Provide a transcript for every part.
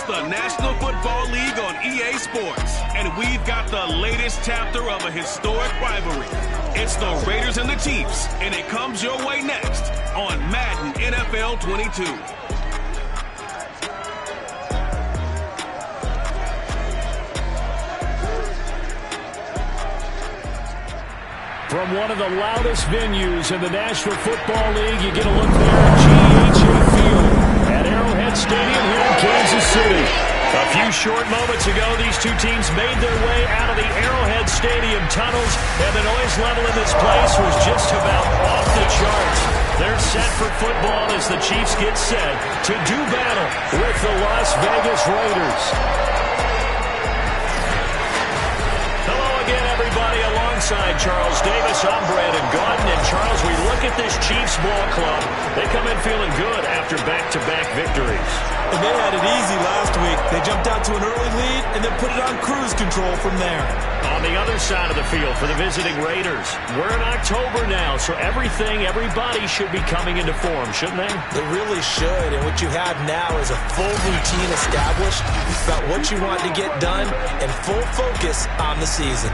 the National Football League on EA Sports, and we've got the latest chapter of a historic rivalry. It's the Raiders and the Chiefs, and it comes your way next on Madden NFL 22. From one of the loudest venues in the National Football League, you get a look there at GEHA Field at Arrowhead Stadium here in Kansas City. A few short moments ago, these two teams made their way out of the Arrowhead Stadium tunnels, and the noise level in this place was just about off the charts. They're set for football as the Chiefs get set to do battle with the Las Vegas Raiders. Everybody, alongside Charles Davis, I'm Brandon Gaudin. And Charles, we look at this Chiefs ball club. They come in feeling good after back-to-back victories. And they had it easy last week. They jumped out to an early lead and then put it on cruise control from there. On the other side of the field for the visiting Raiders, we're in October now, so everybody should be coming into form, shouldn't they? They really should, and what you have now is a full routine established. You've got what you want to get done and full focus on the season.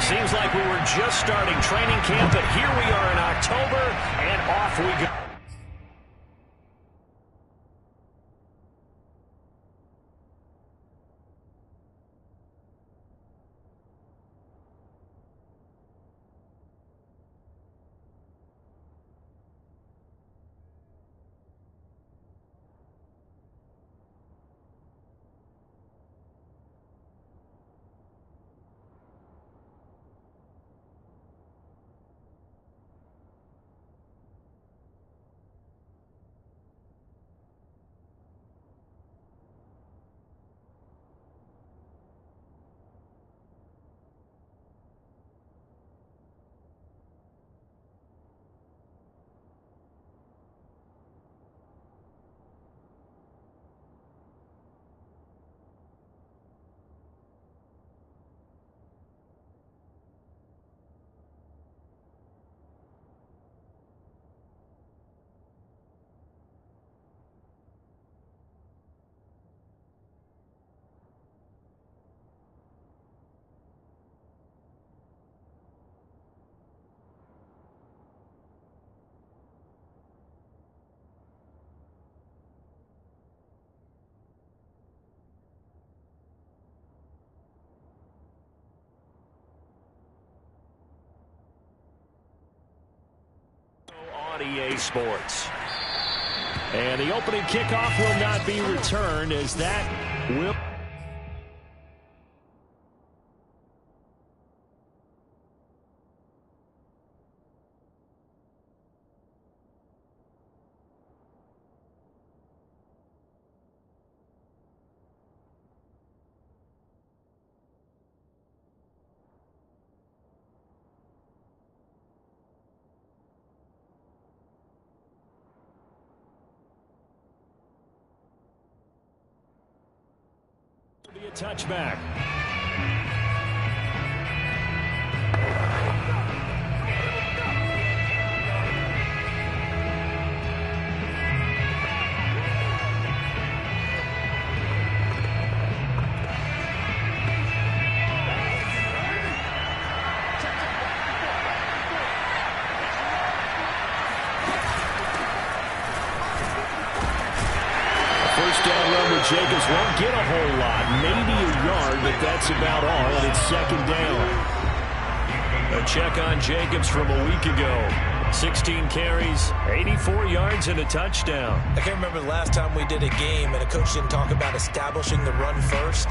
Seems like we were just starting training camp, but here we are in October, and off we go. EA Sports. And the opening kickoff will not be returned, as that will... be a touchback. First down run with Jacobs won't get a whole lot, maybe a yard, but that's about all, and it's second down. A check on Jacobs from a week ago. 16 carries, 84 yards, and a touchdown. I can't remember the last time we did a game and a coach didn't talk about establishing the run first,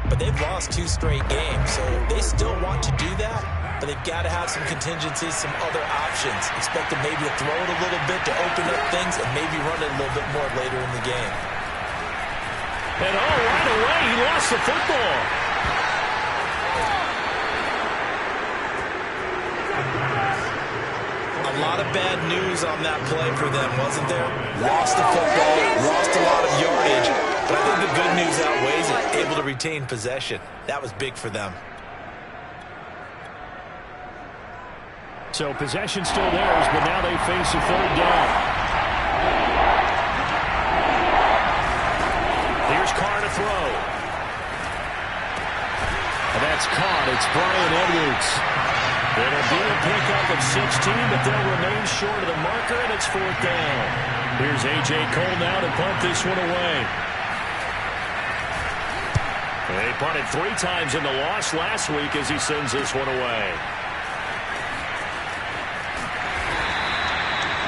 but they've lost 2 straight games, so they still want to do that, but they've got to have some contingencies, some other options. Expect them maybe to throw it a little bit to open up things and maybe run it a little bit more later in the game. And right away, he lost the football. A lot of bad news on that play for them, wasn't there? Lost the football, lost a lot of yardage, but I think the good news outweighs it. Able to retain possession. That was big for them. So possession still theirs, but now they face a third down. Here's Carr to throw. And that's caught. It's Brian Edwards. It'll be a pickup of 16, but they'll remain short of the marker, and it's 4th down. Here's A.J. Cole now to punt this one away. They punted 3 times in the loss last week as he sends this one away.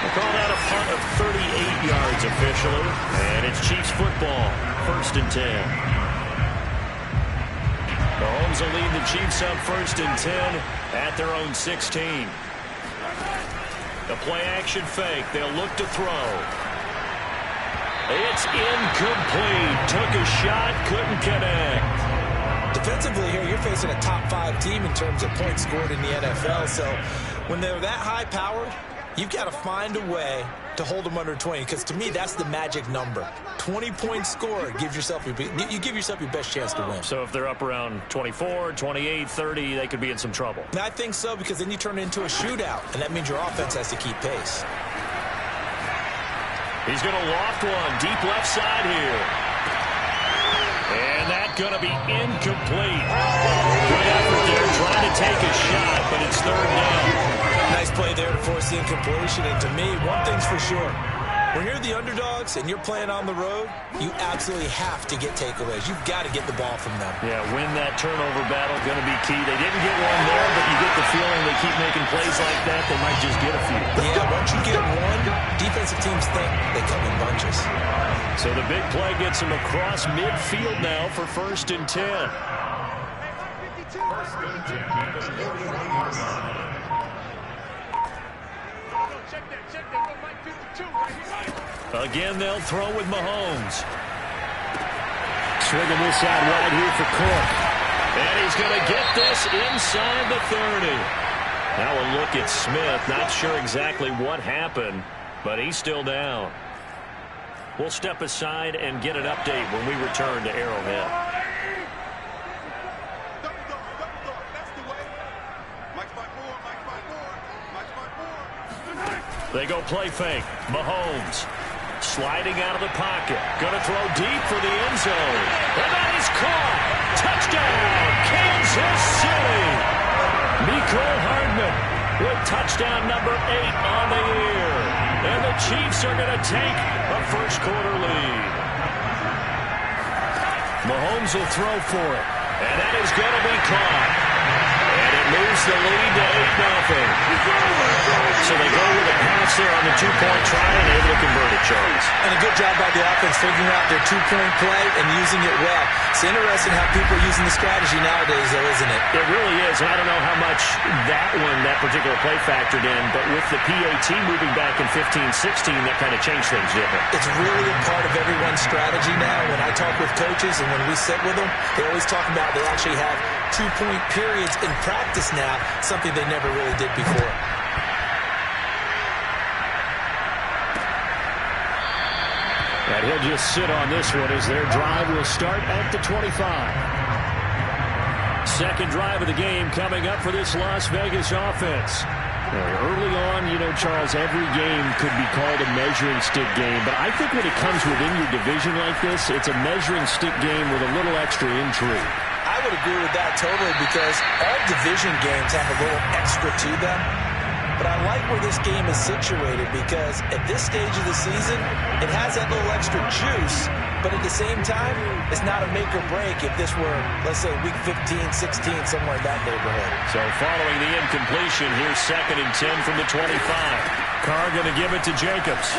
We'll call that a punt of 38 yards officially, and it's Chiefs football. 1st and 10. Mahomes will lead the Chiefs up 1st and 10 at their own 16. The play action fake. They'll look to throw. It's incomplete. Took a shot, couldn't connect. Defensively here, you're facing a top 5 team in terms of points scored in the NFL. So when they're that high powered, you've got to find a way to hold them under 20, because to me, that's the magic number. 20 points scored gives yourself you give yourself your best chance to win. So if they're up around 24, 28, 30, they could be in some trouble. And I think so, because then you turn it into a shootout, and that means your offense has to keep pace. He's going to loft one deep left side here. And that's going to be incomplete. Good effort there, trying to take a shot, but it's third down. Nice play there to force the incompletion. And to me, one thing's for sure. When you're the underdogs and you're playing on the road, you absolutely have to get takeaways. You've got to get the ball from them. Yeah, win that turnover battle, going to be key. They didn't get one there, but you get the feeling they keep making plays like that, they might just get a few. Yeah, once you get one, defensive teams think they come in bunches. So the big play gets them across midfield now for 1st and 10. Again, they'll throw with Mahomes. Swinging this out wide here for Cook. And he's going to get this inside the 30. Now a look at Smith. Not sure exactly what happened, but he's still down. We'll step aside and get an update when we return to Arrowhead. They go play fake. Mahomes sliding out of the pocket. Going to throw deep for the end zone. And that is caught. Touchdown, Kansas City. Mecole Hardman with touchdown number 8 on the year. And the Chiefs are going to take a first-quarter lead. Mahomes will throw for it. And that is going to be caught. And it moves the lead to 8-0. So they go with a pass there on the two-point try and able to convert it, Charles. And a good job by the offense figuring out their two-point play and using it well. It's interesting how people are using the strategy nowadays, though, isn't it? It really is. And I don't know how much that particular play factored in, but with the PAT moving back in 15-16, that kind of changed things, didn't it? It's really a part of everyone's strategy now. When I talk with coaches and when we sit with them, they always talk about they actually have two-point periods in practice now, something they never really did before. And he'll just sit on this one as their drive will start at the 25. Second drive of the game coming up for this Las Vegas offense. Early on, Charles, every game could be called a measuring stick game. But I think when it comes within your division like this, it's a measuring stick game with a little extra intrigue. I would agree with that totally because all division games have a little extra to them. But I like where this game is situated because at this stage of the season, it has that little extra juice. But at the same time, it's not a make or break if this were, let's say, week 15, 16, somewhere in that neighborhood. So following the incompletion, here's 2nd and 10 from the 25. Carr going to give it to Jacobs.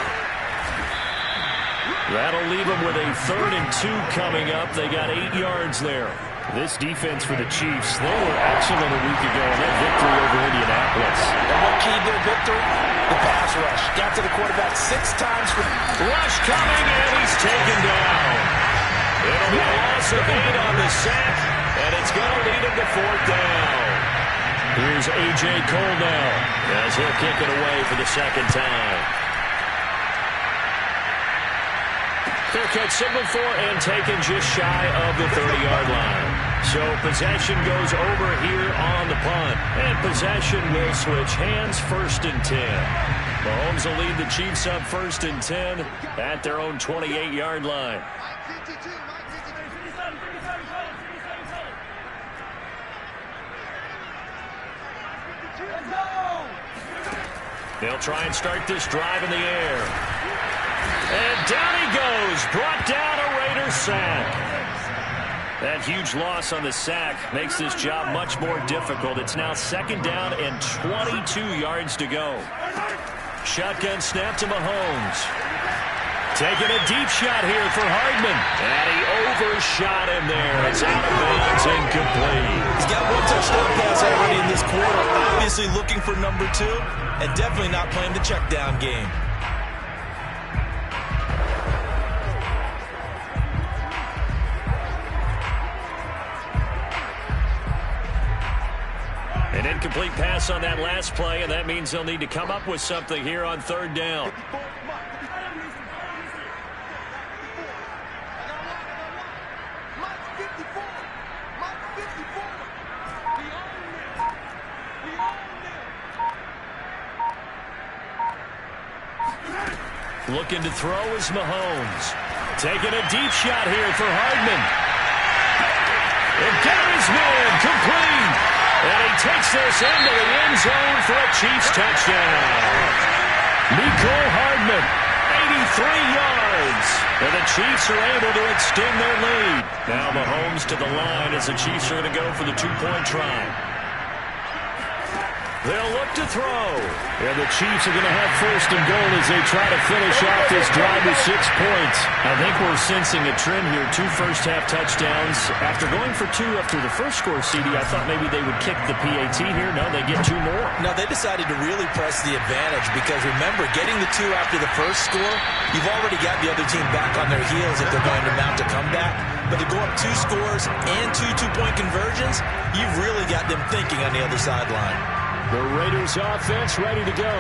That'll leave them with a 3rd and 2 coming up. They got 8 yards there. This defense for the Chiefs, they were excellent a week ago in that victory over Indianapolis. And what keyed their victory? The pass rush. Got to the quarterback 6 times. Rush coming, and he's taken down. It'll be a loss of 8 on the sack, and it's going to lead him to 4th down. Here's A.J. Cole now as he'll kick it away for the 2nd time. Fair catch signal for and taken just shy of the 30-yard line. So possession goes over here on the punt. And possession will switch hands, 1st and 10. Mahomes will lead the Chiefs up 1st and 10 at their own 28-yard line. They'll try and start this drive in the air. And down he goes, brought down a Raiders sack. That huge loss on the sack makes this job much more difficult. It's now 2nd down and 22 yards to go. Shotgun snap to Mahomes. Taking a deep shot here for Hardman. And he overshot him there. It's out of bounds, incomplete. He's got 1 touchdown pass already in this quarter. Obviously looking for number 2 and definitely not playing the check down game. An incomplete pass on that last play, and that means they'll need to come up with something here on 3rd down. Looking to throw is Mahomes. Taking a deep shot here for Hardman. And Gary's man complete. And he takes this into the end zone for a Chiefs touchdown. Mecole Hardman, 83 yards. And the Chiefs are able to extend their lead. Now Mahomes to the line as the Chiefs are going to go for the two-point try. They'll look to throw. And the Chiefs are going to have first and goal as they try to finish off this drive with 6 points. I think we're sensing a trend here. 2 first-half touchdowns. After going for 2 after the first score, CD, I thought maybe they would kick the PAT here. No, they get 2 more. No, they decided to really press the advantage because, remember, getting the 2 after the first score, you've already got the other team back on their heels if they're going to mount a comeback. But to go up 2 scores and 2 two-point conversions, you've really got them thinking on the other sideline. The Raiders offense ready to go.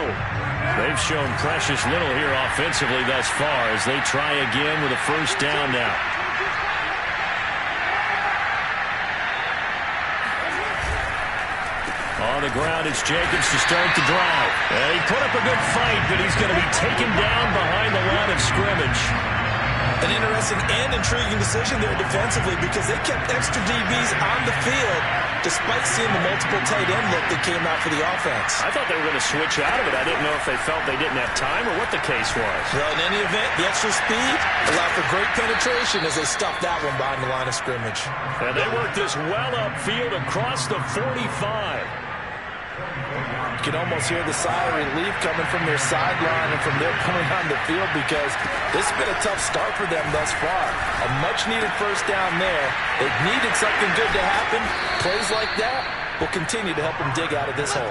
They've shown precious little here offensively thus far as they try again with a first down now. On the ground, it's Jacobs to start the drive. And he put up a good fight, but he's going to be taken down behind the line of scrimmage. An interesting and intriguing decision there defensively because they kept extra DBs on the field despite seeing the multiple tight end look that came out for the offense. I thought they were going to switch out of it. I didn't know if they felt they didn't have time or what the case was. Well, in any event, the extra speed allowed for great penetration as they stuffed that one behind the line of scrimmage. And they worked this well upfield across the 45. You can almost hear the sigh of relief coming from their sideline and from their point on the field because this has been a tough start for them thus far. A much-needed first down there. They've needed something good to happen. Plays like that will continue to help them dig out of this hole.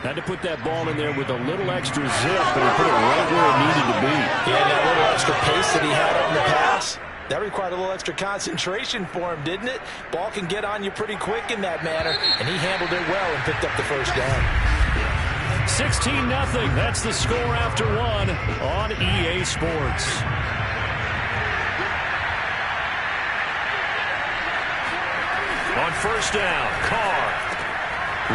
Had to put that ball in there with a little extra zip, but he put it right where it needed to be. Yeah, that little extra pace that he had up in the pass. That required a little extra concentration for him, didn't it? Ball can get on you pretty quick in that manner, and he handled it well and picked up the first down. 16-0. That's the score after 1 on EA Sports. On first down, Carr.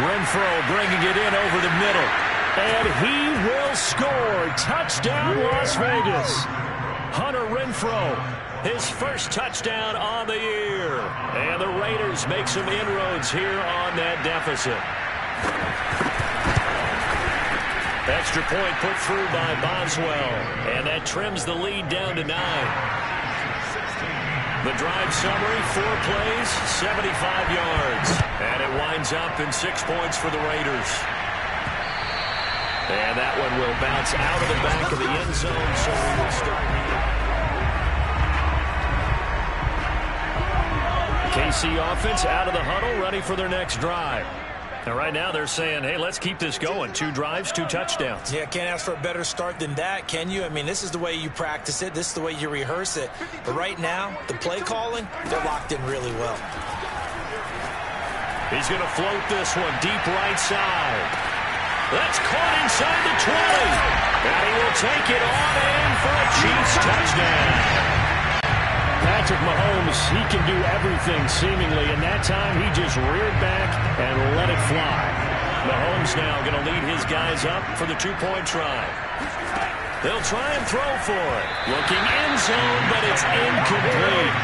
Renfro bringing it in over the middle. And he will score. Touchdown, Las Vegas. Hunter Renfro. His first touchdown on the year. And the Raiders make some inroads here on that deficit. Extra point put through by Boswell. And that trims the lead down to 9. The drive summary, 4 plays, 75 yards. And it winds up in 6 points for the Raiders. And that one will bounce out of the back of the end zone, so we will start here. KC offense out of the huddle, ready for their next drive. And right now they're saying, hey, let's keep this going. 2 drives, 2 touchdowns. Yeah, can't ask for a better start than that, can you? I mean, this is the way you practice it. This is the way you rehearse it. But right now, the play calling, they're locked in really well. He's going to float this one deep right side. That's caught inside the 20. And he will take it on in for a Chiefs touchdown. Patrick Mahomes, he can do everything seemingly, and that time he just reared back and let it fly. Mahomes now going to lead his guys up for the 2-point try. They'll try and throw for it. Looking end zone, but it's incomplete.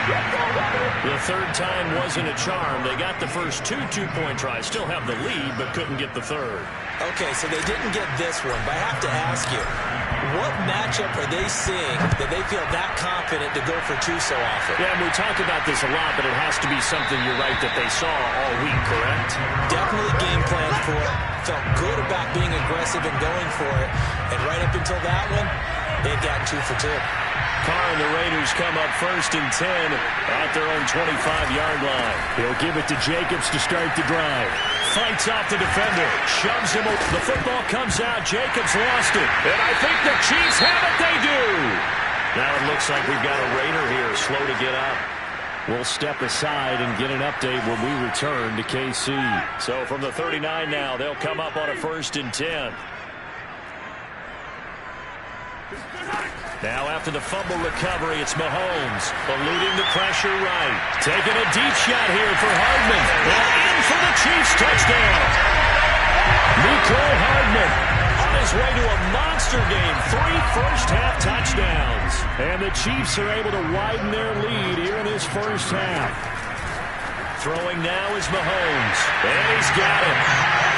The third time wasn't a charm. They got the first 2 two-point tries. Still have the lead, but couldn't get the third. Okay, so they didn't get this one, but I have to ask you, what matchup are they seeing that they feel that confident to go for 2 so often? Yeah, and we talk about this a lot, but it has to be something, you're right, that they saw all week, correct? Definitely game planned for it. Felt good about being aggressive and going for it. And right up until that one, they'd gotten 2 for 2. Carr and the Raiders come up first and 10 at their own 25-yard line. He'll give it to Jacobs to start the drive. Fights off the defender. Shoves him. The football comes out. Jacobs lost it. And I think the Chiefs have it. They do. Now it looks like we've got a Raider here slow to get up. We'll step aside and get an update when we return to KC. So from the 39 now, they'll come up on a first and 10. Now after the fumble recovery, it's Mahomes eluding the pressure right. Taking a deep shot here for Hardman. And in for the Chiefs touchdown. Mecole Hardman on his way to a monster game. 3 first-half touchdowns. And the Chiefs are able to widen their lead here in this first half. Throwing now is Mahomes. And he's got it.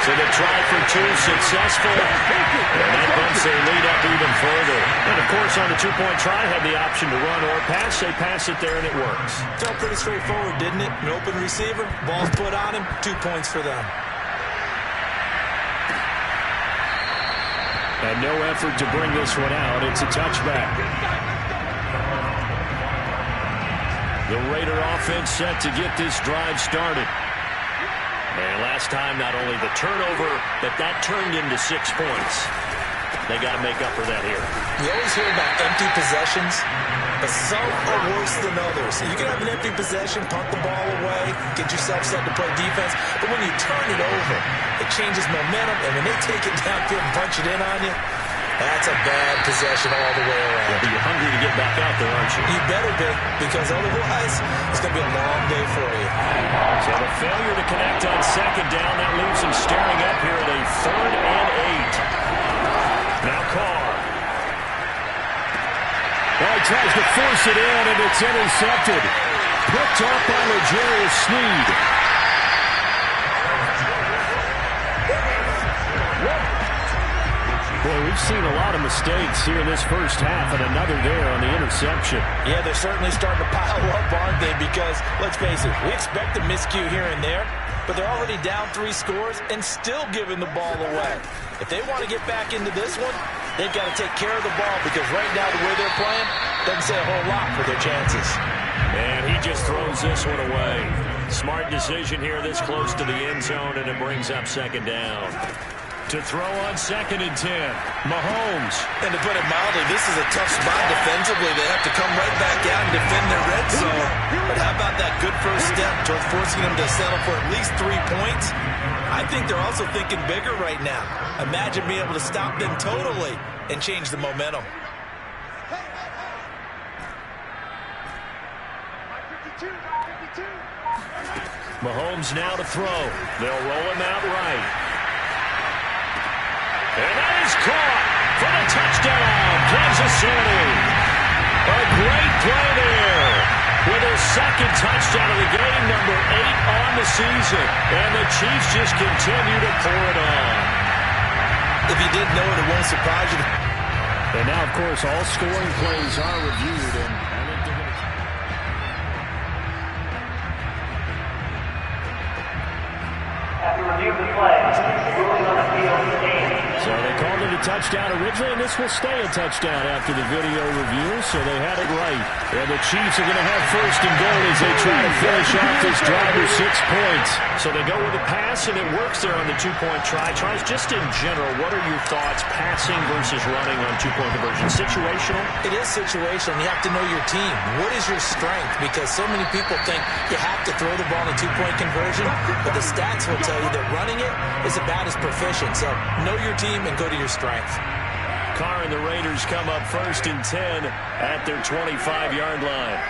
So the try for two successful. And that bumps their lead up even further. And, of course, on the two-point try, had the option to run or pass. They pass it there, and it works. Felt pretty straightforward, didn't it? An open receiver, ball's put on him, 2 points for them. And no effort to bring this one out. It's a touchback. The Raider offense set to get this drive started. And last time, not only the turnover, but that turned into 6 points. They got to make up for that here. You always hear about empty possessions, but some are worse than others. You can have an empty possession, punt the ball away, get yourself set to play defense, but when you turn it over, it changes momentum, and when they take it downfield and punch it in on you, that's a bad possession all the way around. Yeah, but you're hungry to get back out there, aren't you? You better be, because otherwise, it's going to be a long day for you. So the failure to connect on second down, that leaves him staring up here at a 3rd and 8. Now Carr. Well, he tries to force it in, and it's intercepted. Picked up by L'Jarius Sneed. Boy, we've seen a lot of mistakes here in this first half, and another there on the interception. Yeah, they're certainly starting to pile up, aren't they? Because, let's face it, we expect a miscue here and there, but they're already down 3 scores and still giving the ball away. If they want to get back into this one, they've got to take care of the ball, because right now the way they're playing doesn't say a whole lot for their chances. And he just throws this one away. Smart decision here this close to the end zone, and it brings up second down. To throw on 2nd and 10, Mahomes. And to put it mildly, this is a tough spot defensively. They have to come right back out and defend their red zone. But how about that good first step towards forcing them to settle for at least 3 points? I think they're also thinking bigger right now. Imagine being able to stop them totally and change the momentum. Mahomes now to throw. They'll roll him out right. And that is caught for the touchdown, Kansas City. A great play there with their 2nd touchdown of the game, number 8 on the season. And the Chiefs just continue to pour it on. If you didn't know it, it won't surprise you. And now, of course, all scoring plays are reviewed. And I think they're going to... After review of the play, ruling on the field game. So they called it a touchdown originally, and this will stay a touchdown after the video review, so they had it right. And the Chiefs are going to have 1st and goal as they try to finish off this drive with 6 points. So they go with a pass, and it works there on the 2-point try. Tries just in general, what are your thoughts, passing versus running on 2-point conversion? Situational? It is situational. You have to know your team. What is your strength? Because so many people think you have to throw the ball in a 2-point conversion, but the stats will tell you that running it is about as proficient. So know your team and go to your strength. Carr and the Raiders come up 1st and 10 at their 25-yard line.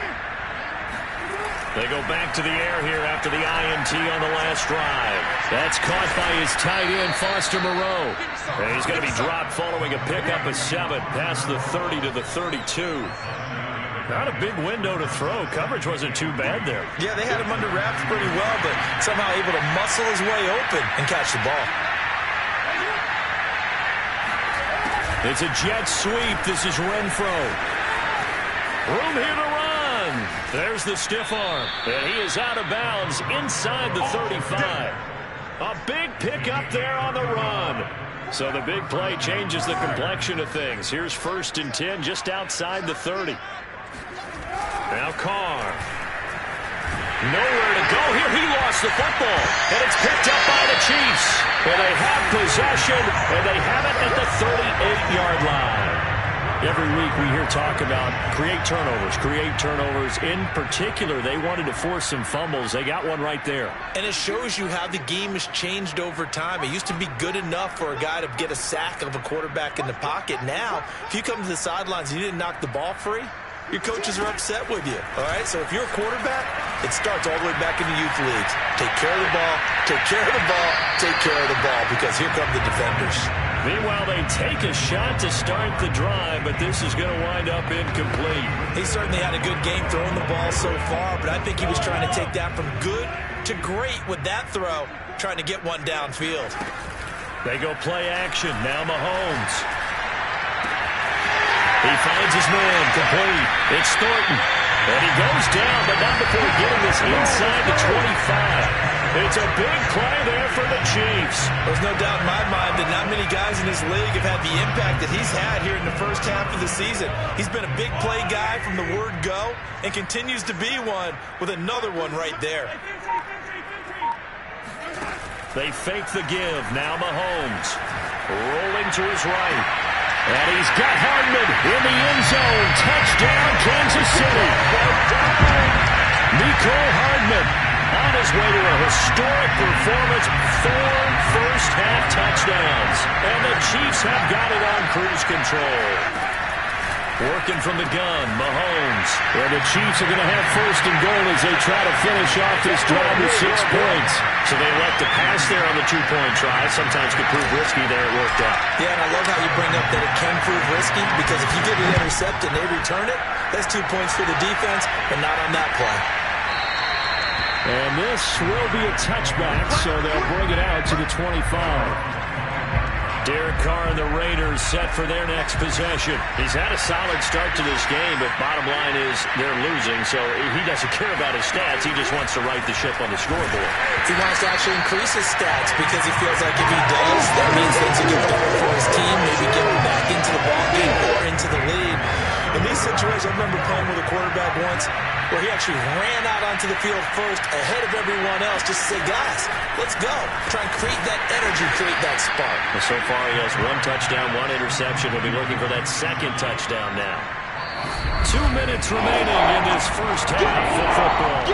They go back to the air here after the INT on the last drive. That's caught by his tight end, Foster Moreau. And he's going to be dropped following a pickup of 7 past the 30 to the 32. Not a big window to throw. Coverage wasn't too bad there. Yeah, they had him under wraps pretty well, but somehow able to muscle his way open and catch the ball. It's a jet sweep. This is Renfro. Room here to run. There's the stiff arm. And he is out of bounds inside the 35. A big pickup there on the run. So the big play changes the complexion of things. Here's 1st and 10 just outside the 30. Now Carr. Nowhere to go here. He lost the football. And it's picked up by the Chiefs. And they have possession. And they have it at the 38-yard line. Every week we hear talk about create turnovers. In particular, they wanted to force some fumbles. They got one right there. And it shows you how the game has changed over time. It used to be good enough for a guy to get a sack of a quarterback in the pocket. Now, if you come to the sidelines and you didn't knock the ball free, your coaches are upset with you. All right, so if you're a quarterback, it starts all the way back in the youth leagues. Take care of the ball, take care of the ball, take care of the ball, because here come the defenders. Meanwhile, they take a shot to start the drive, but this is going to wind up incomplete. He certainly had a good game throwing the ball so far, but I think he was trying to take that from good to great with that throw, trying to get one downfield. They go play action. Now Mahomes. He finds his man, complete. It's Thornton. And he goes down, but not before getting this inside the 25. It's a big play there for the Chiefs. There's no doubt in my mind that not many guys in this league have had the impact that he's had here in the first half of the season. He's been a big play guy from the word go and continues to be one with another one right there. They fake the give. Now Mahomes rolling to his right. And he's got Hardman in the end zone. Touchdown, Kansas City. Nicole Hardman on his way to a historic performance. 4 first-half touchdowns. And the Chiefs have got it on cruise control. Working from the gun, Mahomes. And the Chiefs are going to have first and goal as they try to finish off this drive with 6 points. So they elect to pass there on the 2-point try. Sometimes could prove risky there. It worked out. Yeah, and I love how you bring up that it can prove risky, because if you get it intercepted and they return it, that's 2 points for the defense, but not on that play. And this will be a touchback, so they'll bring it out to the 25. Derek Carr and the Raiders set for their next possession. He's had a solid start to this game, but bottom line is they're losing, so he doesn't care about his stats. He just wants to right the ship on the scoreboard. He wants to actually increase his stats because he feels like if he does, that means things will get better for his team, maybe get him back into the ballgame or into the lead. In these situations, I remember playing with a quarterback once where he actually ran out onto the field first ahead of everyone else just to say, guys, let's go. Try and create that energy, create that spark. Well, so far he has 1 touchdown, 1 interception. He'll be looking for that second touchdown now. 2 minutes remaining in this first half of football.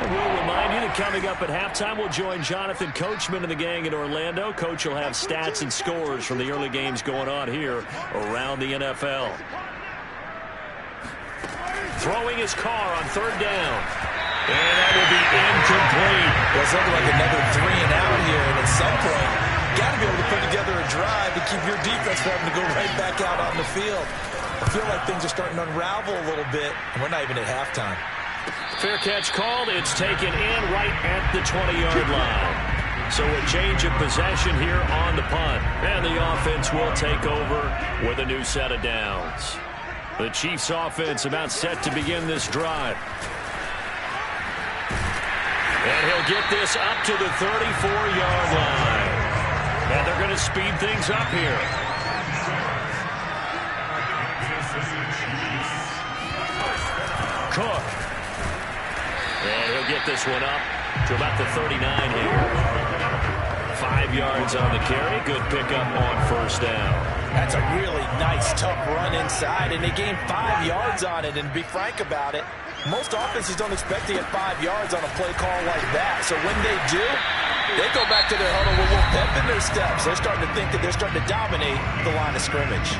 We'll remind you that coming up at halftime, we'll join Jonathan Coachman and the gang in Orlando. Coach will have stats and scores from the early games going on here around the NFL. Throwing his car on 3rd down. And that will be incomplete. Well, it's looking like another 3 and out here, and at some point, you got to be able to put together a drive to keep your defense from having to go right back out on the field. I feel like things are starting to unravel a little bit, and we're not even at halftime. Fair catch called. It's taken in right at the 20-yard line. So a change of possession here on the punt. And the offense will take over with a new set of downs. The Chiefs offense about set to begin this drive. And he'll get this up to the 34-yard line. And they're going to speed things up here. Cook. And he'll get this one up to about the 39 here. 5 yards on the carry. Good pickup on 1st down. That's a really nice, tough run inside, and they gained 5 yards on it. And to be frank about it, most offenses don't expect to get 5 yards on a play call like that. So when they do, they go back to their huddle with a little pep in their steps. They're starting to think that they're starting to dominate the line of scrimmage.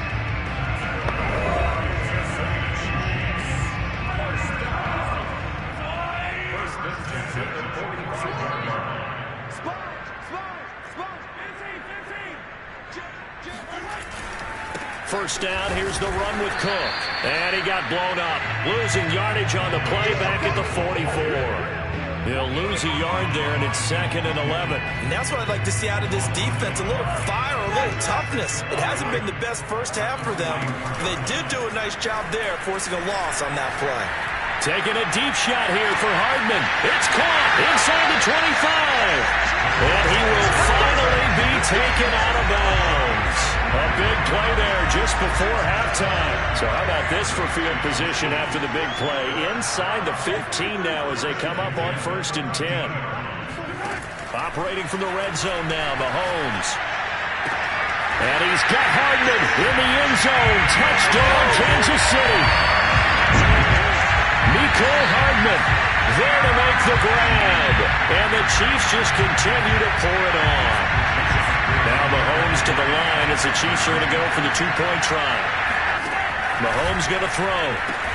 First down, here's the run with Cook. And he got blown up. Losing yardage on the play back at the 44. He'll lose a yard there, and it's 2nd and 11. And that's what I'd like to see out of this defense, a little fire, a little toughness. It hasn't been the best first half for them. They did do a nice job there, forcing a loss on that play. Taking a deep shot here for Hardman. It's caught inside the 25. And he will finally be taken out of bounds. A big play there just before halftime. So how about this for field position after the big play? Inside the 15 now as they come up on 1st and 10. Operating from the red zone now, Mahomes. And he's got Hardman in the end zone. Touchdown, Kansas City. Nicole Hardman there to make the grab. And the Chiefs just continue to pour it on. Now Mahomes to the line as the Chiefs are going to go for the 2-point try. Mahomes going to throw.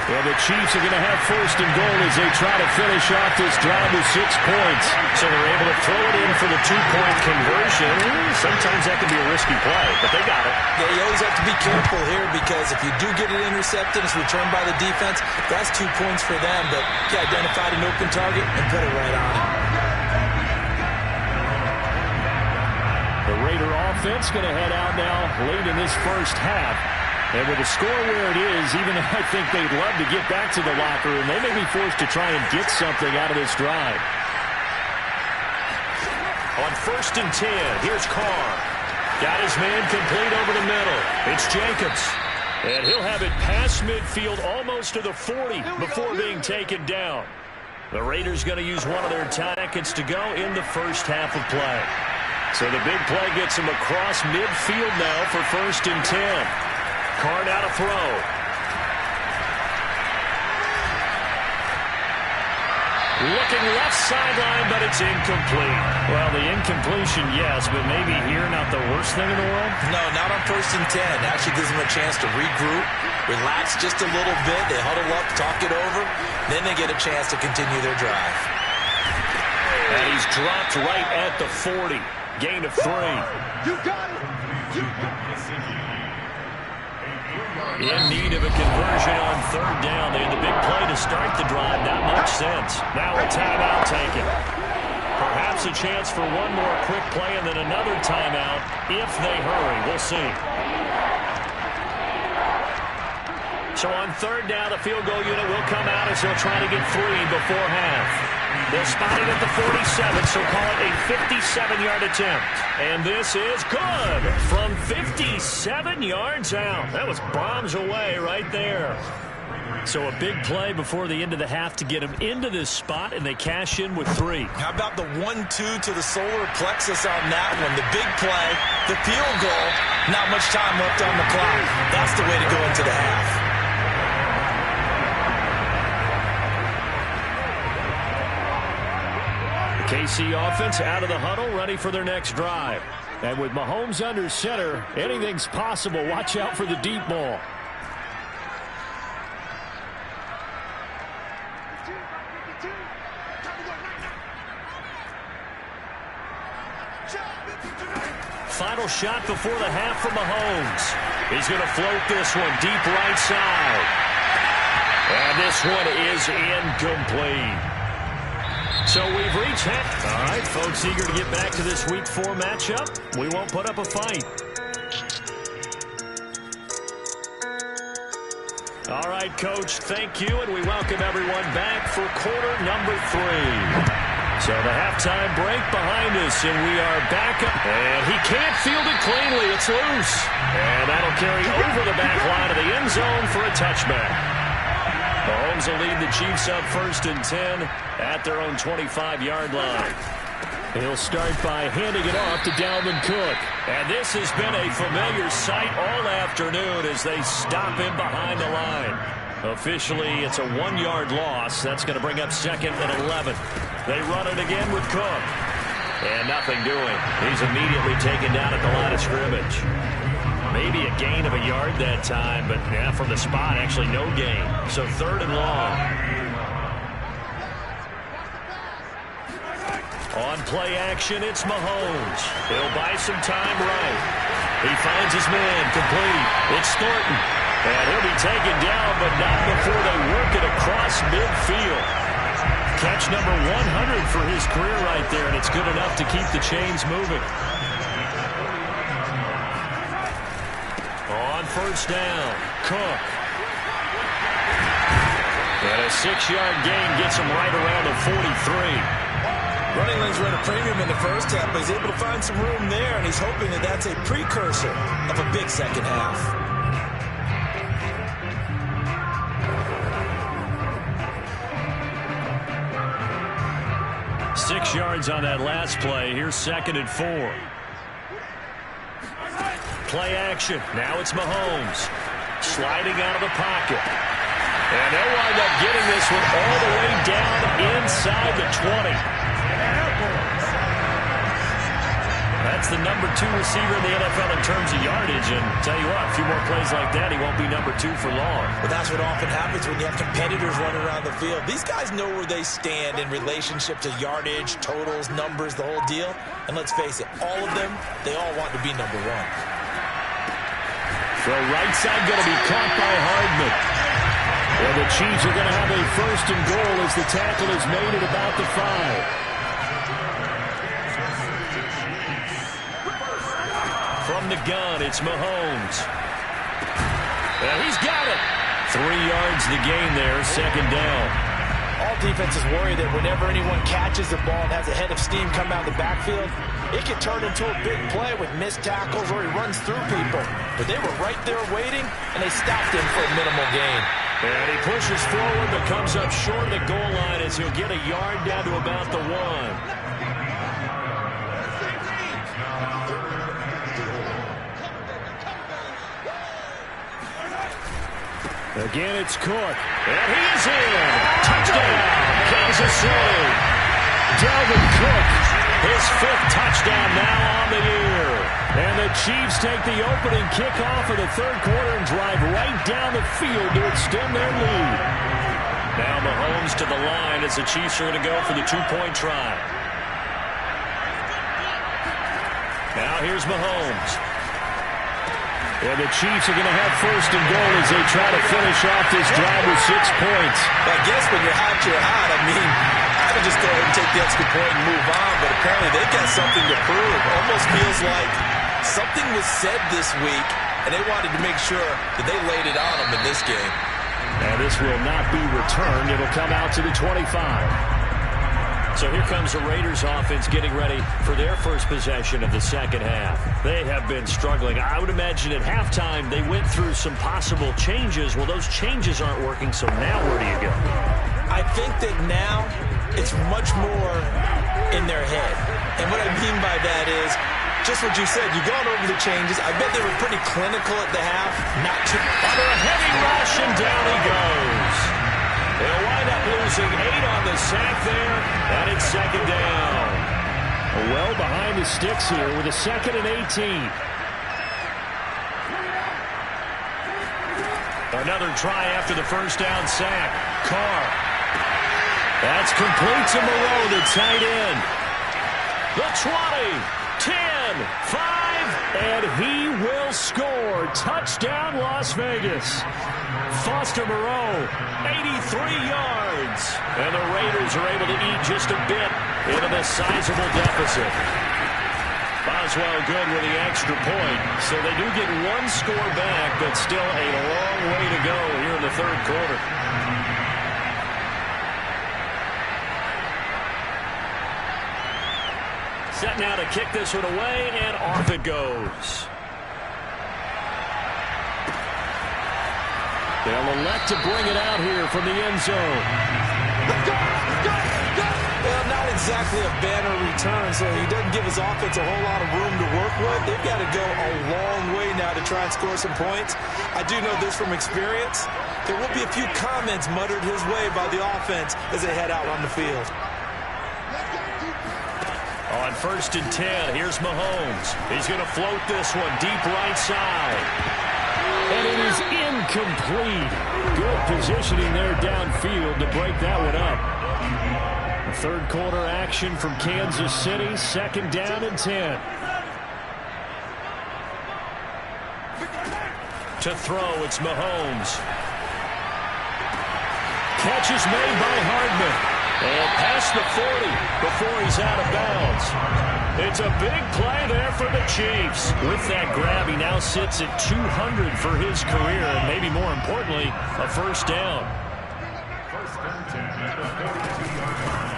Well, the Chiefs are going to have first and goal as they try to finish off this drive with 6 points. So they're able to throw it in for the 2-point conversion. Sometimes that can be a risky play, but they got it. Yeah, you always have to be careful here because if you do get it intercepted, it's returned by the defense. That's 2 points for them, but you identified an open target and put it right on it. The Raider offense going to head out now late in this first half. And with the score where it is, even though I think they'd love to get back to the locker room, they may be forced to try and get something out of this drive. On 1st and 10, here's Carr. Got his man complete over the middle. It's Jacobs. And he'll have it past midfield almost to the 40 before being taken down. The Raiders going to use one of their seconds to go in the first half of play. So the big play gets him across midfield now for 1st and 10. Carr now to throw. Looking left sideline, but it's incomplete. Well, the incompletion, yes, but maybe here not the worst thing in the world? No, not on 1st and 10. Actually gives them a chance to regroup, relax just a little bit. They huddle up, talk it over. Then they get a chance to continue their drive. And he's dropped right at the 40. Gain of 3. You got it. In need of a conversion on 3rd down. They had the big play to start the drive. Not much sense. Now a timeout taken. Perhaps a chance for one more quick play and then another timeout if they hurry. We'll see. So on 3rd down, the field goal unit will come out as they'll try to get 3 before half. They'll spot it at the 47, so call it a 57-yard attempt. And this is good from 57 yards out. That was bombs away right there. So a big play before the end of the half to get them into this spot, and they cash in with 3. How about the 1-2 to the solar plexus on that one? The big play, the field goal, not much time left on the clock. That's the way to go into the half. KC offense out of the huddle, ready for their next drive. And with Mahomes under center, anything's possible. Watch out for the deep ball. Final shot before the half from Mahomes. He's going to float this one deep right side. And this one is incomplete. So we've reached half. All right, folks, eager to get back to this Week 4 matchup. We won't put up a fight. All right, Coach, thank you, and we welcome everyone back for quarter number 3. So the halftime break behind us, and we are back up. And he can't field it cleanly. It's loose. And that'll carry over the back line of the end zone for a touchback. Mahomes will lead the Chiefs up 1st and 10 at their own 25-yard line. He'll start by handing it off to Dalvin Cook. And this has been a familiar sight all afternoon as they stop him behind the line. Officially, it's a 1-yard loss. That's going to bring up 2nd and 11. They run it again with Cook. And nothing doing. He's immediately taken down at the line of scrimmage. Maybe a gain of a yard that time, but yeah, from the spot, actually no gain. So 3rd and long. On play action, it's Mahomes. He'll buy some time right. He finds his man complete. It's Thornton. And he'll be taken down, but not before they work it across midfield. Catch number 100 for his career right there, and it's good enough to keep the chains moving. On 1st down, Cook. And a 6-yard gain gets him right around the 43. Running lanes were at a premium in the first half, but he's able to find some room there, and he's hoping that that's a precursor of a big second half. Six yards on that last play. Here's 2nd and 4. Play action. Now it's Mahomes. Sliding out of the pocket. And they'll wind up getting this one all the way down inside the 20. That's the number 2 receiver in the NFL in terms of yardage. And tell you what, a few more plays like that, he won't be number 2 for long. But that's what often happens when you have competitors running around the field. These guys know where they stand in relationship to yardage, totals, numbers, the whole deal. And let's face it, all of them, they all want to be number 1. So right side going to be caught by Hardman. And the Chiefs are going to have a 1st and goal as the tackle is made at about the 5. From the gun, it's Mahomes. And he's got it. 3 yards the gain there, 2nd down. All defenses worry that whenever anyone catches the ball and has a head of steam come out of the backfield, it can turn into a big play with missed tackles or he runs through people. But they were right there waiting, and they stopped him for a minimal gain. And he pushes forward but comes up short of the goal line as he'll get a yard down to about the 1. Again, it's Cook. And he is in. Touchdown, Kansas City. Dalvin Cook. His 5th touchdown now on the year. And the Chiefs take the opening kickoff of the 3rd quarter and drive right down the field to extend their lead. Now Mahomes to the line as the Chiefs are going to go for the 2-point try. Now here's Mahomes. And the Chiefs are going to have 1st and goal as they try to finish off this drive with 6 points. I guess when you're hot, you're hot. I mean, I could just go ahead and take the extra point and move on, but apparently they've got something to prove. Almost feels like something was said this week, and they wanted to make sure that they laid it on them in this game. And this will not be returned. It'll come out to the 25. So here comes the Raiders offense getting ready for their first possession of the 2nd half. They have been struggling. I would imagine at halftime they went through some possible changes. Well, those changes aren't working, so now where do you go? I think that now it's much more in their head. And what I mean by that is just what you said. You've gone over the changes. I bet they were pretty clinical at the half. Not too under a heavy rush, and down he goes. They'll wind up losing 8 on the sack there, and it's 2nd down. Well behind the sticks here with a 2nd and 18. Another try after the 1st down sack. Carr. That's complete to Moreau, the tight end. The 20, 10, 5, and he will score. Touchdown, Las Vegas. Foster Moreau, 83 yards. And the Raiders are able to eat just a bit into the sizable deficit. Boswell good with the extra point. So they do get 1 score back, but still a long way to go here in the 3rd quarter. Set now to kick this one away, and off it goes. They'll elect to bring it out here from the end zone. Well, not exactly a banner return, so he doesn't give his offense a whole lot of room to work with. They've got to go a long way now to try and score some points. I do know this from experience. There will be a few comments muttered his way by the offense as they head out on the field. On 1st and 10, here's Mahomes. He's going to float this one deep right side. And it is incomplete. Good positioning there downfield to break that one up. The 3rd quarter action from Kansas City. 2nd down and 10. To throw, it's Mahomes. Catch is made by Hardman. And past the 40 before he's out of bounds. It's a big play there for the Chiefs. With that grab, he now sits at 200 for his career, and maybe more importantly, a 1st down.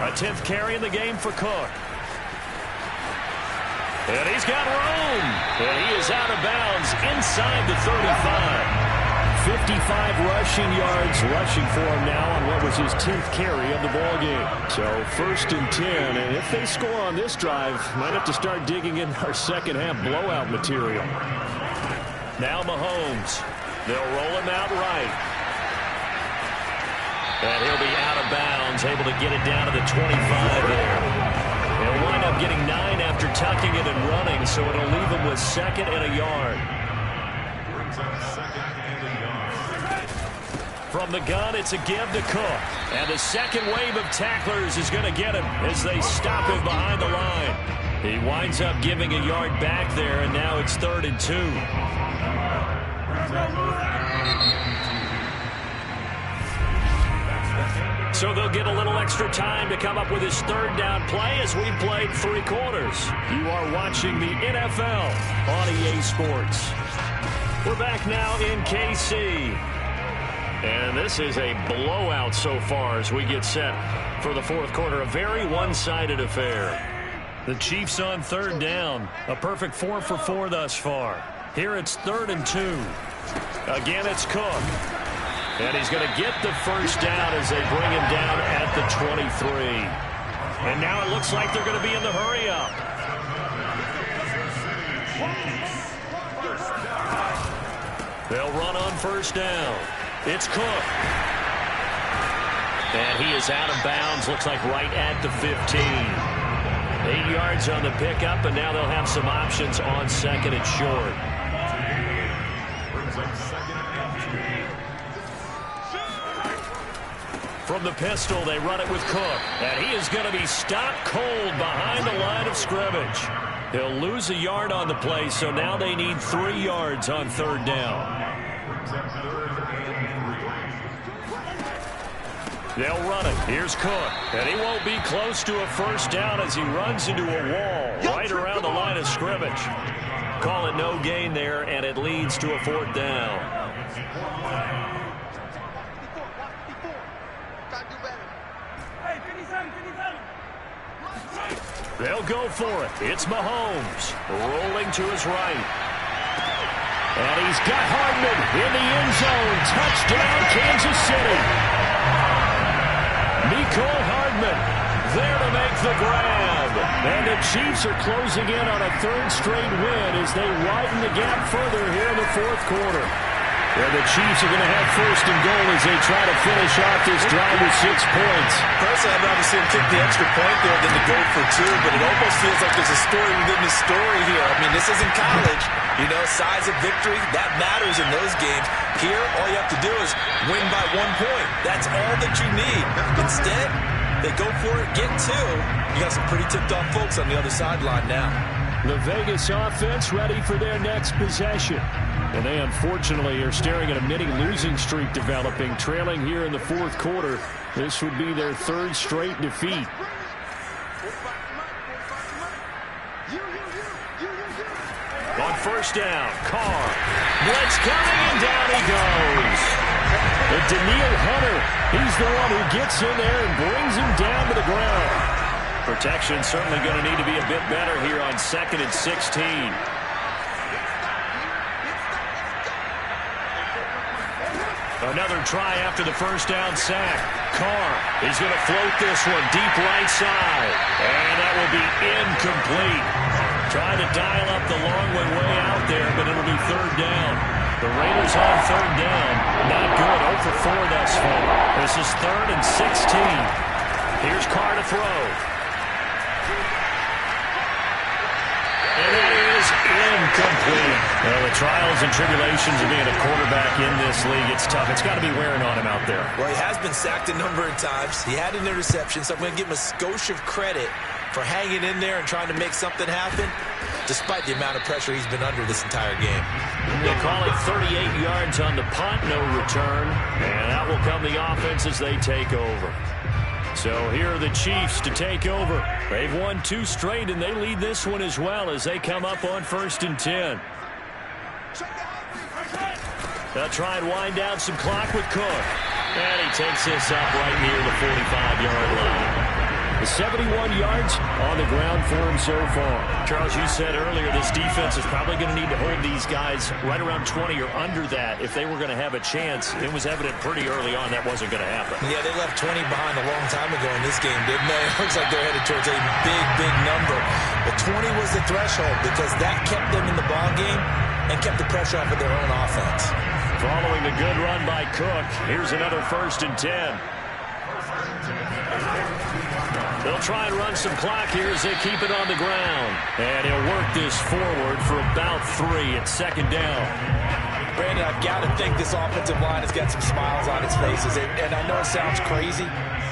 A 10th carry in the game for Cook. And he's got room. And he is out of bounds inside the 35. 55 rushing yards rushing for him now on what was his 10th carry of the ball game. So 1st and 10, and if they score on this drive, might have to start digging in our 2nd half blowout material. Now Mahomes. They'll roll him out right. And he'll be out of bounds, able to get it down to the 25 there. They'll wind up getting 9 after tucking it and running, so it'll leave them with 2nd and a yard. From the gun, it's a give to Cook. And the second wave of tacklers is going to get him as they stop him behind the line. He winds up giving a yard back there, and now it's 3rd and 2. So they'll get a little extra time to come up with his 3rd down play as we've played 3 quarters. You are watching the NFL on EA Sports. We're back now in KC. And this is a blowout so far as we get set for the 4th quarter. A very one-sided affair. The Chiefs on 3rd down. A perfect 4 for 4 thus far. Here it's 3rd and 2. Again, it's Cook. And he's going to get the 1st down as they bring him down at the 23. And now it looks like they're going to be in the hurry-up. They'll run on 1st down. It's Cook. And he is out of bounds, looks like right at the 15. 8 yards on the pickup, and now they'll have some options on 2nd and short. From the pistol, they run it with Cook. And he is going to be stopped cold behind the line of scrimmage. He'll lose a yard on the play, so now they need 3 yards on 3rd down. They'll run it. Here's Cook. And he won't be close to a 1st down as he runs into a wall right around the line of scrimmage. Call it no gain there, and it leads to a 4th down. They'll go for it. It's Mahomes rolling to his right. And he's got Hardman in the end zone. Touchdown, Kansas City. Mecole Hardman there to make the grab. And the Chiefs are closing in on a 3rd straight win as they widen the gap further here in the 4th quarter. And the Chiefs are going to have 1st and goal as they try to finish off this drive with 6 points. Personally, I'd rather see him kick the extra point there than to go for 2, but it almost feels like there's a story within the story here. I mean, this isn't college. You know, size of victory, that matters in those games. Here, all you have to do is win by 1 point. That's all that you need. Instead, they go for it, get 2. You got some pretty tipped-off folks on the other sideline now. The Vegas offense ready for their next possession. And they unfortunately are staring at a mini losing streak developing, trailing here in the 4th quarter. This would be their 3rd straight defeat. On 1st down, Carr. Blitz coming, and down he goes. And Danielle Hunter, he's the one who gets in there and brings him down to the ground. Protection certainly going to need to be a bit better here on 2nd and 16. Another try after the 1st down sack. Carr, he's going to float this one deep right side. And that will be incomplete. Trying to dial up the long way out there, but it'll be 3rd down. The Raiders on 3rd down. Not good. 0 for 4 thus far. This is 3rd and 16. Here's Carr to throw. And that is incomplete. Well, the trials and tribulations of being a quarterback in this league, it's tough. It's got to be wearing on him out there. Well, he has been sacked a number of times. He had an interception, so I'm going to give him a skosh of credit for hanging in there and trying to make something happen, despite the amount of pressure he's been under this entire game. They call it 38 yards on the punt, no return. And out will come the offense as they take over. So here are the Chiefs to take over. They've won 2 straight, and they lead this one as well as they come up on 1st and 10. They'll try and wind down some clock with Cook. And he takes this up right near the 45-yard line. The 71 yards on the ground for him so far. Charles, you said earlier this defense is probably going to need to hold these guys right around 20 or under that if they were going to have a chance. It was evident pretty early on that wasn't going to happen. Yeah, they left 20 behind a long time ago in this game, didn't they? It looks like they're headed towards a big number. But 20 was the threshold because that kept them in the ball game and kept the pressure off of their own offense. Following the good run by Cook, here's another 1st and 10. They'll try and run some clock here as they keep it on the ground. And he'll work this forward for about 3 at second down. Brandon, I've got to think this offensive line has got some smiles on its faces. And I know it sounds crazy,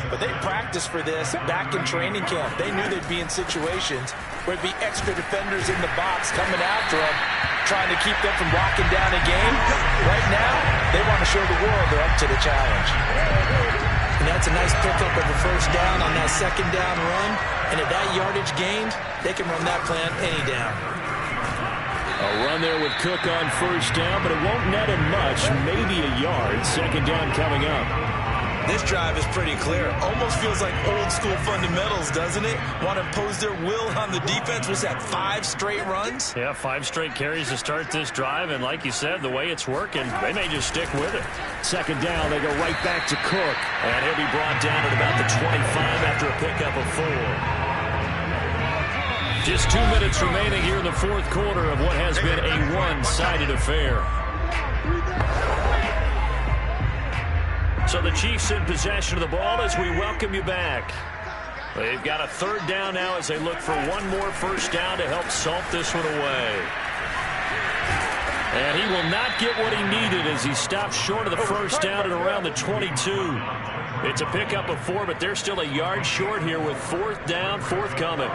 but they practiced for this back in training camp. They knew they'd be in situations where it'd be extra defenders in the box coming after them, trying to keep them from locking down a game. Right now, they want to show the world they're up to the challenge. And that's a nice pickup of a first down on that second down run. And at that yardage gained, they can run that plan any down. A run there with Cook on first down, but it won't net him much, maybe a yard. Second down coming up. This drive is pretty clear. Almost feels like old school fundamentals, doesn't it? Want to impose their will on the defense. Was that 5 straight runs? Yeah, 5 straight carries to start this drive. And like you said, the way it's working, they may just stick with it. Second down, they go right back to Cook. And he'll be brought down at about the 25 after a pickup of 4. Just 2 minutes remaining here in the fourth quarter of what has been a one-sided affair. So the Chiefs in possession of the ball as we welcome you back. They've got a third down now as they look for one more first down to help salt this one away. And he will not get what he needed as he stops short of the first down at around the 22. It's a pickup of 4, but they're still a yard short here with fourth down forthcoming.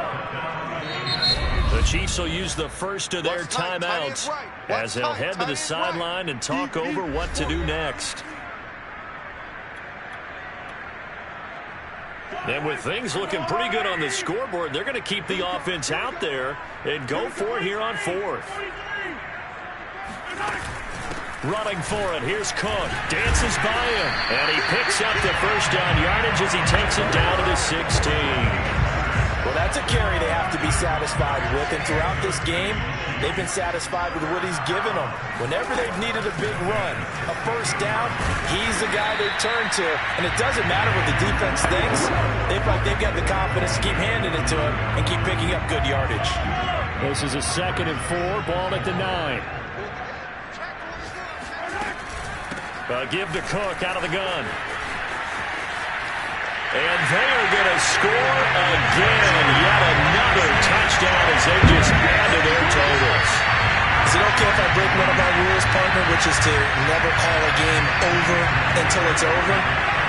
The Chiefs will use the first of their timeouts as they'll head to the sideline and talk over what to do next. And with things looking pretty good on the scoreboard, they're going to keep the offense out there and go for it here on fourth. Running for it, here's Cook. Dances by him, and he picks up the first down yardage as he takes it down to the 16. Well, that's a carry they have to be satisfied with, and throughout this game, they've been satisfied with what he's given them. Whenever they've needed a big run, a first down, he's the guy they turn to, and it doesn't matter what the defense thinks. They feel like they've got the confidence to keep handing it to him and keep picking up good yardage. This is a 2nd and 4, ball at the 9. Give to Cook out of the gun. And they are going to score again. Yet another touchdown as they just add to their totals. Is it okay if I break one of our rules, partner, which is to never call a game over until it's over?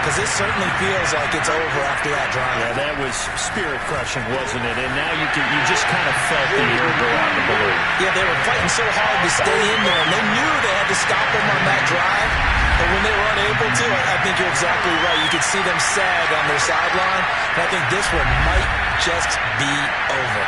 Because this certainly feels like it's over after that drive. Yeah, that was spirit-crushing, wasn't it? And now you just kind of felt the air go out the balloon. Yeah, they were fighting so hard to stay in there, and they knew they had to stop them on that drive. But when they were unable to, I think you're exactly right. You could see them sag on their sideline, and I think this one might just be over.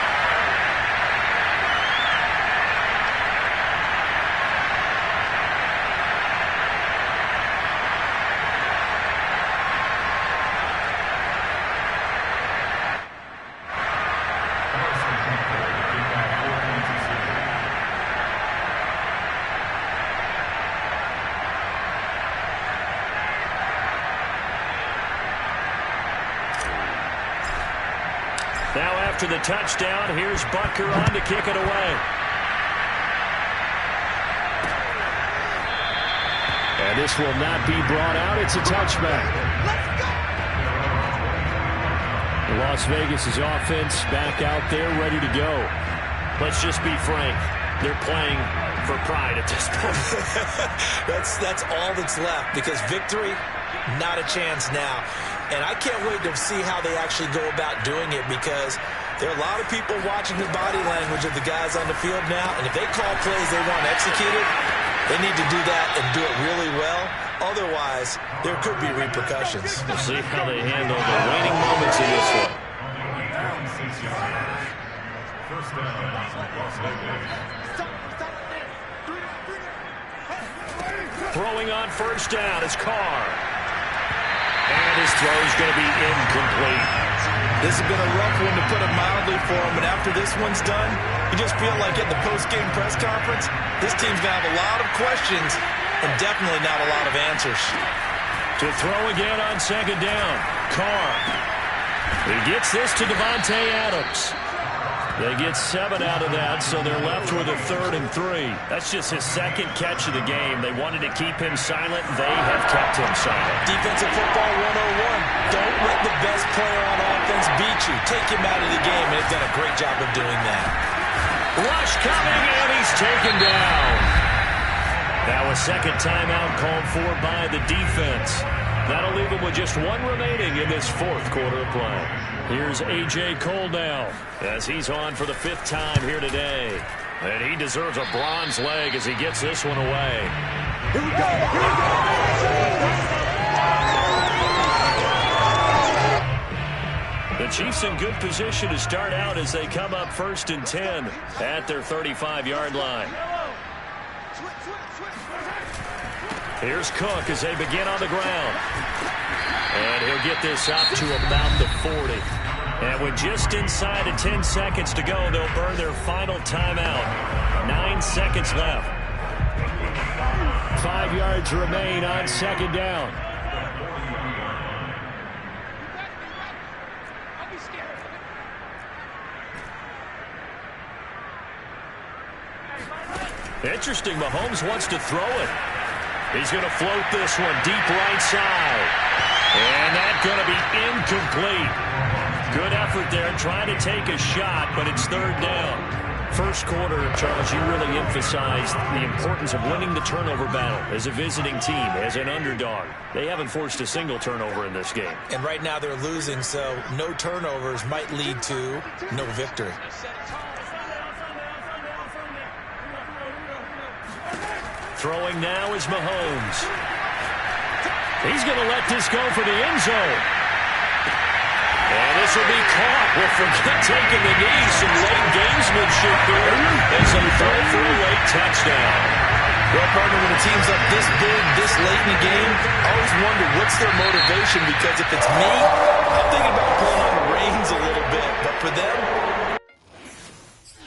Now after the touchdown, here's Butker on to kick it away. And this will not be brought out. It's a touchback. Las Vegas' offense back out there ready to go. Let's just be frank. They're playing for pride at this point. That's all that's left, because victory, not a chance now. And I can't wait to see how they actually go about doing it, because there are a lot of people watching the body language of the guys on the field now, and if they call plays they want executed, they need to do that and do it really well. Otherwise, there could be repercussions. We'll see how they handle the waning moments of this one. Throwing on first down is Carr. And his throw is going to be incomplete. This has been a rough one, to put it mildly, for him. And after this one's done, you just feel like at the post-game press conference, this team's going to have a lot of questions and definitely not a lot of answers. To throw again on second down, Carr. He gets this to Devontae Adams. They get 7 out of that, so they're left with a 3rd and 3. That's just his second catch of the game. They wanted to keep him silent. They have kept him silent. Defensive football 101. Don't let the best player on offense beat you, take him out of the game, and they've done a great job of doing that. Rush coming, and he's taken down. Now a second timeout called for by the defense. That'll leave him with just one remaining in this fourth quarter of play. Here's A.J. Cole now as he's on for the 5th time here today. And he deserves a bronze leg as he gets this one away. Here we go. Here we go. The Chiefs in good position to start out as they come up 1st and 10 at their 35-yard line. Here's Cook as they begin on the ground. And he'll get this up to about the 40. And with just inside of 10 seconds to go, they'll burn their final timeout. 9 seconds left. 5 yards remain on 2nd down. Interesting, Mahomes wants to throw it. He's going to float this one deep right side. And that's going to be incomplete. Good effort there trying to take a shot, but it's 3rd down. First quarter, Charles, you really emphasized the importance of winning the turnover battle as a visiting team, as an underdog. They haven't forced a single turnover in this game. And right now they're losing, so no turnovers might lead to no victory. Throwing now is Mahomes. He's going to let this go for the end zone. And this will be caught. Well, forget taking the knee. Some late gamesmanship here as they throw for a late touchdown. Well, partner, when a team's up this big, this late in the game, I always wonder what's their motivation, because if it's me, I'm thinking about pulling on the reins a little bit. But for them,